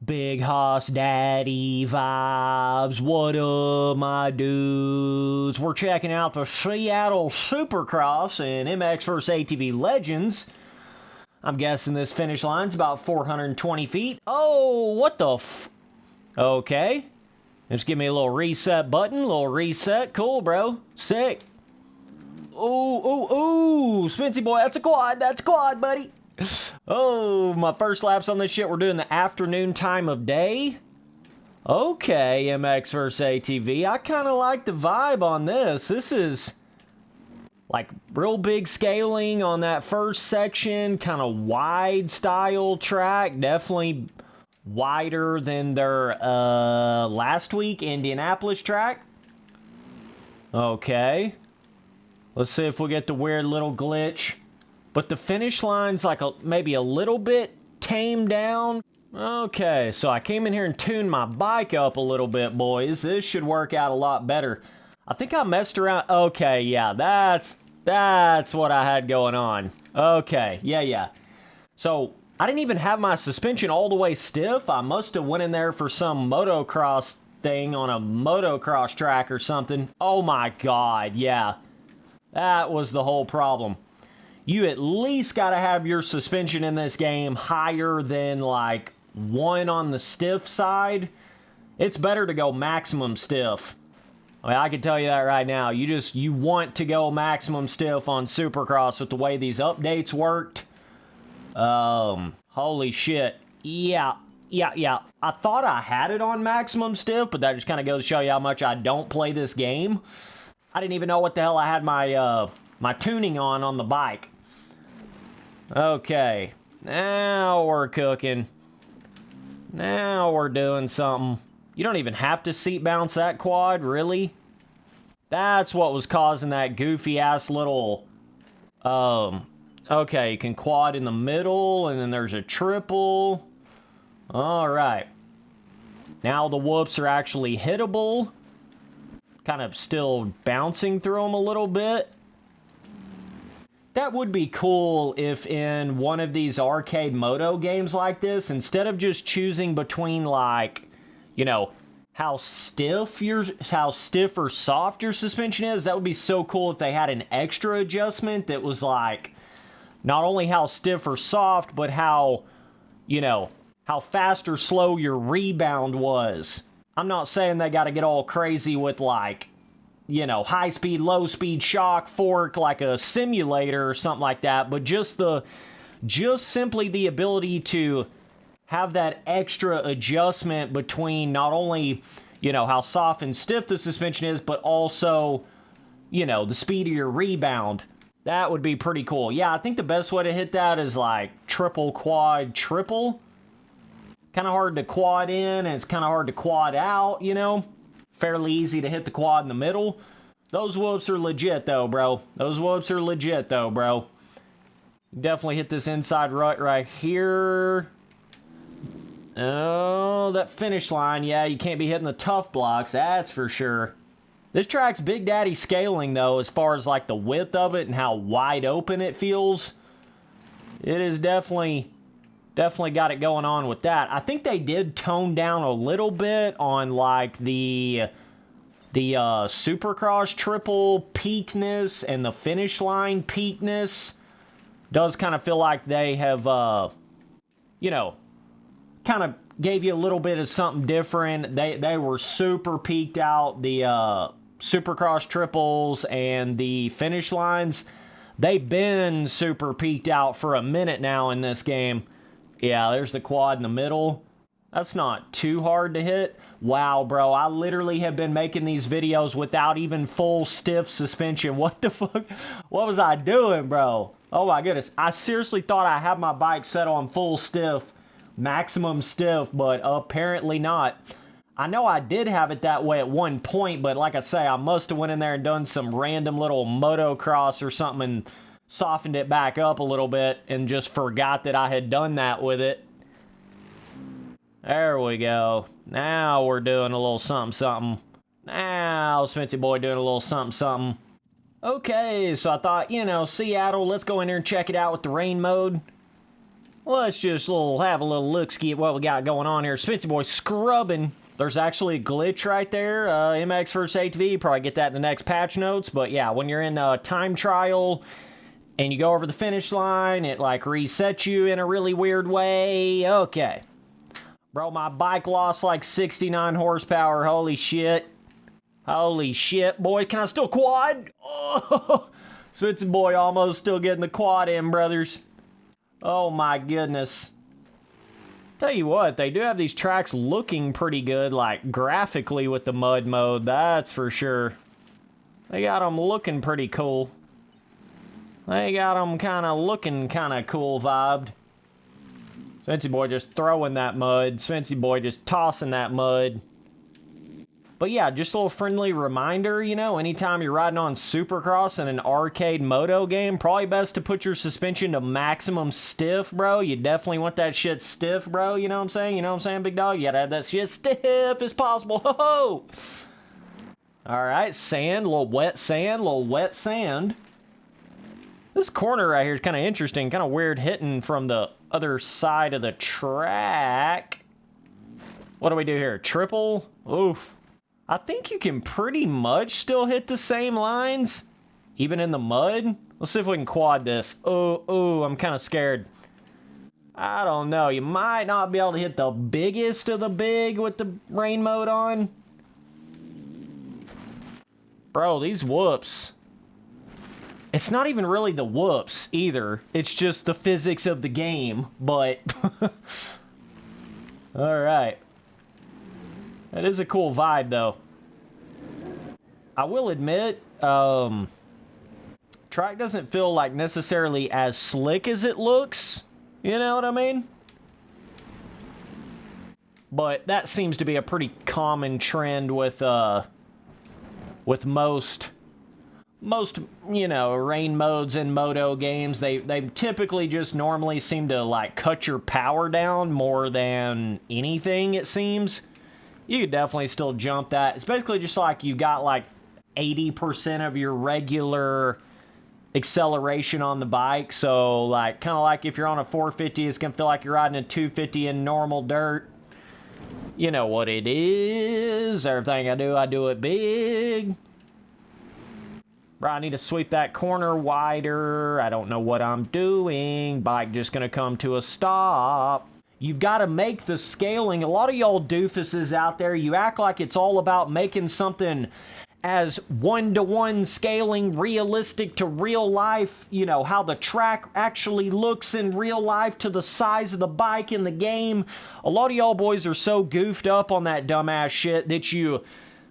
Big Hoss Daddy vibes. What up, my dudes? We're checking out the Seattle Supercross and MX vs. ATV Legends. I'm guessing this finish line's about 420 feet. Oh, what the Okay. Just give me a little reset button, little reset. Cool, bro. Sick. Ooh. Spency boy, that's a quad, buddy. Oh, my first laps on this shit. We're doing the afternoon time of day. Okay, MX vs. ATV. I kind of like the vibe on this. This is like real big scaling on that first section. Kind of wide style track. Definitely wider than their last week Indianapolis track. Okay. Let's see if we get the weird little glitch. But the finish line's like maybe a little bit tamed down. Okay, so I came in here and tuned my bike up a little bit, boys. This should work out a lot better. I think I messed around. Okay, yeah, that's what I had going on. Okay, yeah. So I didn't even have my suspension all the way stiff. I must have went in there for some motocross thing on a motocross track or something. Oh my God, yeah. That was the whole problem. You at least got to have your suspension in this game higher than like 1 on the stiff side. It's better to go maximum stiff. I mean, I can tell you that right now. You want to go maximum stiff on Supercross with the way these updates worked. Holy shit. Yeah. I thought I had it on maximum stiff, but that just kind of goes to show you how much I don't play this game. I didn't even know what the hell I had my tuning on the bike. Okay, now we're cooking. Now we're doing something. You don't even have to seat bounce that quad, really? That's what was causing that goofy ass little, okay, you can quad in the middle, and then there's a triple. Alright. Now the whoops are actually hittable. Kind of still bouncing through them a little bit. That would be cool if in one of these arcade moto games like this, instead of just choosing between like, you know, how stiff or soft your suspension is, that would be so cool if they had an extra adjustment that was like, not only how stiff or soft, but how, you know, how fast or slow your rebound was. I'm not saying they got to get all crazy with like, you know, high speed, low speed shock fork like a simulator or something like that, but just simply the ability to have that extra adjustment between not only, you know, how soft and stiff the suspension is, but also, you know, the speed of your rebound. That would be pretty cool. Yeah, I think the best way to hit that is like triple, quad, triple. Kind of hard to quad in, and it's kind of hard to quad out, you know? Fairly easy to hit the quad in the middle. Those whoops are legit, though, bro. Definitely hit this inside rut right here. Oh, that finish line. Yeah, you can't be hitting the tough blocks, that's for sure. This track's Big Daddy scaling, though, as far as, like, the width of it and how wide open it feels. It is definitely got it going on with that. I think they did tone down a little bit on like the Supercross triple peakness and the finish line peakness. Does kind of feel like they have, you know, kind of gave you a little bit of something different. They were super peaked out, the Supercross triples and the finish lines. They've been super peaked out for a minute now in this game. Yeah, there's the quad in the middle. That's not too hard to hit. Wow, bro, I literally have been making these videos without even full stiff suspension. What the fuck? What was I doing, bro? Oh my goodness. I seriously thought I had my bike set on full stiff, maximum stiff, but apparently not. I know I did have it that way at one point, but like I say, I must have went in there and done some random little motocross or something and softened it back up a little bit and just forgot that I had done that with it. There we go. Now we're doing a little something. Now Spency boy doing a little something. Okay, so I thought, you know, Seattle, let's go in here and check it out with the rain mode. let's just have a little look-ski at what we got going on here. Spency Boy scrubbing. There's actually a glitch right there. MX versus ATV. You probably get that in the next patch notes. But yeah, when you're in a time trial and you go over the finish line, it like resets you in a really weird way. Okay. Bro, my bike lost like 69 horsepower. Holy shit. Holy shit, boy. Can I still quad? Oh, Spency Boy almost still getting the quad in, brothers. Oh my goodness. Tell you what, they do have these tracks looking pretty good, like graphically with the mud mode, that's for sure. They got them looking pretty cool. They got them kind of looking kind of cool vibed. Spency Boy just throwing that mud. Spency Boy just tossing that mud. But yeah, just a little friendly reminder, you know, anytime you're riding on Supercross in an arcade moto game, probably best to put your suspension to maximum stiff, bro. You definitely want that shit stiff, bro. You know what I'm saying? You know what I'm saying, big dog? You gotta have that shit stiff as possible. Ho ho! Alright, sand, a little wet sand, a little wet sand. This corner right here is kind of interesting, kind of weird hitting from the other side of the track. What do we do here? Triple? Oof. I think you can pretty much still hit the same lines, even in the mud. Let's see if we can quad this. Oh, I'm kind of scared. I don't know. You might not be able to hit the biggest of the big with the rain mode on. Bro, these whoops. It's not even really the whoops either. It's just the physics of the game, but... Alright. That is a cool vibe, though. I will admit, track doesn't feel like necessarily as slick as it looks. You know what I mean? But that seems to be a pretty common trend with most, you know, rain modes in moto games. They typically just normally seem to, like, cut your power down more than anything, it seems. You could definitely still jump that. It's basically just like you got like 80% of your regular acceleration on the bike. So like kind of like if you're on a 450, it's going to feel like you're riding a 250 in normal dirt. You know what it is. Everything I do it big. Bro, I need to sweep that corner wider. I don't know what I'm doing. Bike just going to come to a stop. You've got to make the scaling. A lot of y'all doofuses out there, you act like it's all about making something as one-to-one scaling, realistic to real life, you know, how the track actually looks in real life to the size of the bike in the game. A lot of y'all boys are so goofed up on that dumbass shit that you...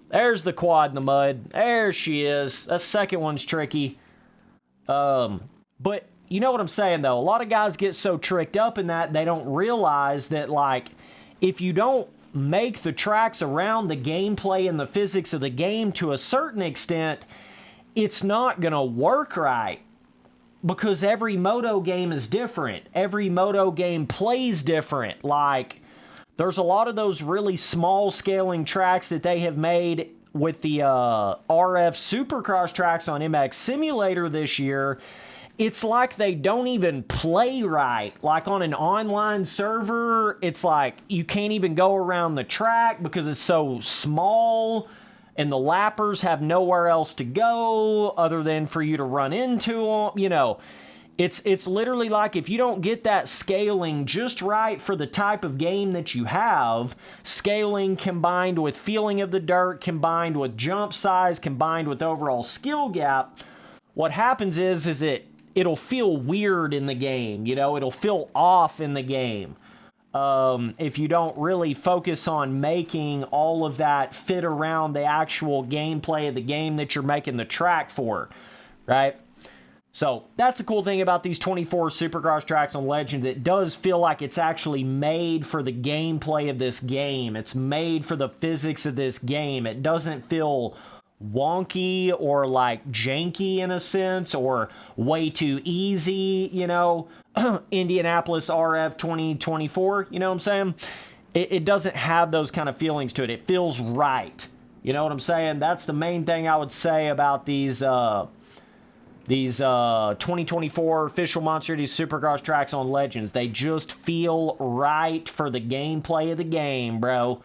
There's the quad in the mud. There she is. That second one's tricky. But... You know what I'm saying, though? A lot of guys get so tricked up in that they don't realize that, like, if you don't make the tracks around the gameplay and the physics of the game to a certain extent, it's not going to work right. Because every moto game is different. Every moto game plays different. Like, there's a lot of those really small scaling tracks that they have made with the RF Supercross tracks on MX Simulator this year. It's like they don't even play right. Like on an online server, it's like you can't even go around the track because it's so small and the lappers have nowhere else to go other than for you to run into them. You know, it's literally like if you don't get that scaling just right for the type of game that you have, scaling combined with feeling of the dirt, combined with jump size, combined with overall skill gap, what happens is it'll feel weird in the game, you know, it'll feel off in the game. If you don't really focus on making all of that fit around the actual gameplay of the game that you're making the track for, right? So that's the cool thing about these 24 Supercross tracks on Legends. It does feel like it's actually made for the gameplay of this game. It's made for the physics of this game. It doesn't feel wonky or like janky in a sense or way too easy, you know. Indianapolis RF 2024, you know what I'm saying? It doesn't have those kind of feelings to it. It feels right. You know what I'm saying? That's the main thing I would say about these These 2024 official Monster Energy Supercross tracks on Legends, they just feel right for the gameplay of the game, bro.